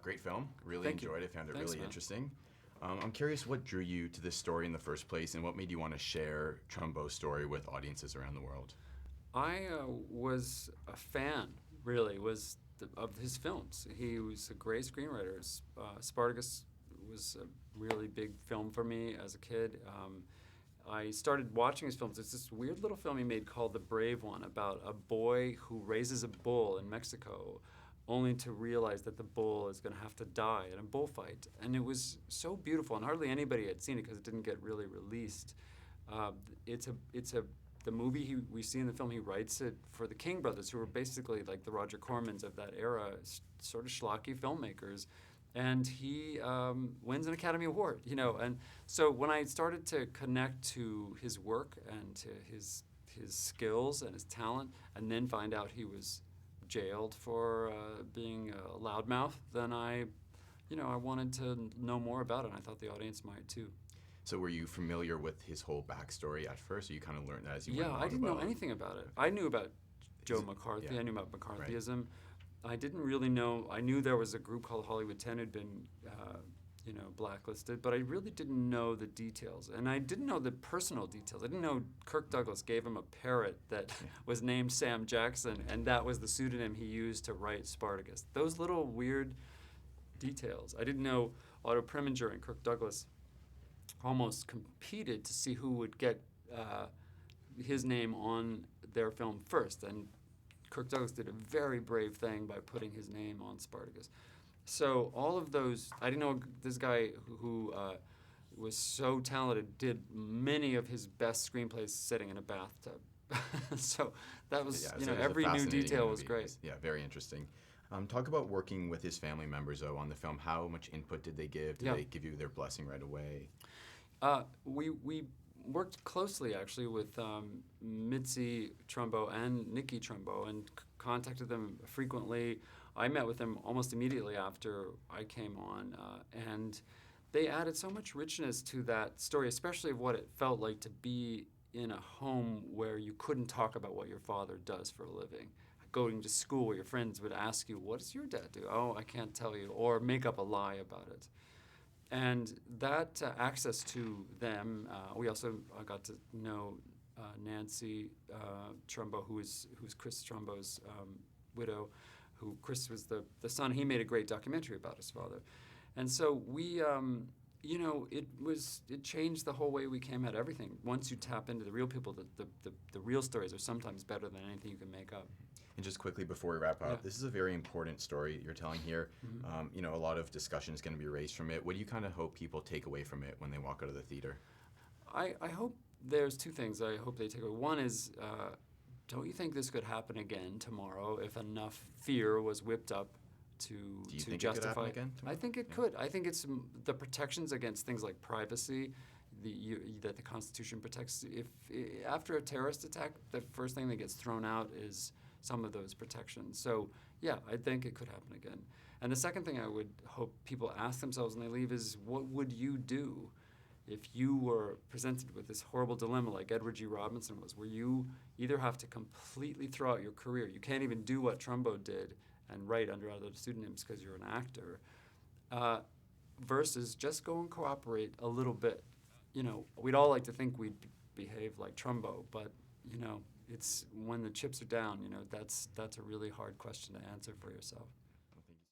Great film. Really Thank you. enjoyed it. Found it Thanks, really man. interesting. I'm curious what drew you to this story in the first place, and what made you want to share Trumbo's story with audiences around the world? I was a fan, really, of his films. He was a great screenwriter. Spartacus was a really big film for me as a kid. I started watching his films. There's this weird little film he made called The Brave One about a boy who raises a bull in Mexico only to realize that the bull is going to have to die in a bullfight. And it was so beautiful, and hardly anybody had seen it because it didn't get really released. The movie we see in the film, he writes it for the King brothers, who were basically like the Roger Cormans of that era, sort of schlocky filmmakers. And he wins an Academy Award, And so when I started to connect to his work and to his skills and his talent, and then find out he was jailed for being a loudmouth, then I wanted to know more about it, and I thought the audience might too. So were you familiar with his whole backstory at first, or you kind of learned that as you went along? Yeah, I didn't know anything about it. I knew about Joe McCarthy. Yeah. I knew about McCarthyism. Right. I didn't really know. I knew there was a group called Hollywood 10 who'd been, blacklisted, but I really didn't know the details. And I didn't know the personal details. I didn't know Kirk Douglas gave him a parrot that was named Sam Jackson, and that was the pseudonym he used to write Spartacus. Those little weird details. I didn't know Otto Preminger and Kirk Douglas almost competed to see who would get his name on their film first. And Kirk Douglas did a very brave thing by putting his name on Spartacus. So all of those, I didn't know this guy who was so talented did many of his best screenplays sitting in a bathtub. So that was, so it was a every new fascinating detail was movie. great. Yeah, very interesting. Talk about working with his family members, though, on the film. How much input did they give? Did they give you their blessing right away? We worked closely, actually, with Mitzi Trumbo and Nikki Trumbo, and contacted them frequently. I met with them almost immediately after I came on, and they added so much richness to that story, especially of what it felt like to be in a home where you couldn't talk about what your father does for a living. Going to school where your friends would ask you, what does your dad do? Oh, I can't tell you, or make up a lie about it. And that access to them, we also got to know Nancy Trumbo, who's Chris Trumbo's widow, who Chris was the son. He made a great documentary about his father. And so we, it changed the whole way we came at everything. Once you tap into the real people, the real stories are sometimes better than anything you can make up. And just quickly before we wrap up, this is a very important story you're telling here. Mm-hmm. A lot of discussion is going to be raised from it. What do you kind of hope people take away from it when they walk out of the theater? I hope there's two things I hope they take away. One is, don't you think this could happen again tomorrow if enough fear was whipped up to justify? Do you think it could happen again tomorrow? I think it could. I think it's the protections against things like privacy that the Constitution protects. If after a terrorist attack, the first thing that gets thrown out is some of those protections. So yeah, I think it could happen again. And the second thing I would hope people ask themselves when they leave is, what would you do if you were presented with this horrible dilemma like Edward G. Robinson was, where you either have to completely throw out your career, you can't even do what Trumbo did and write under other pseudonyms because you're an actor, versus just go and cooperate a little bit. We'd all like to think we'd behave like Trumbo, but it's when the chips are down, that's a really hard question to answer for yourself.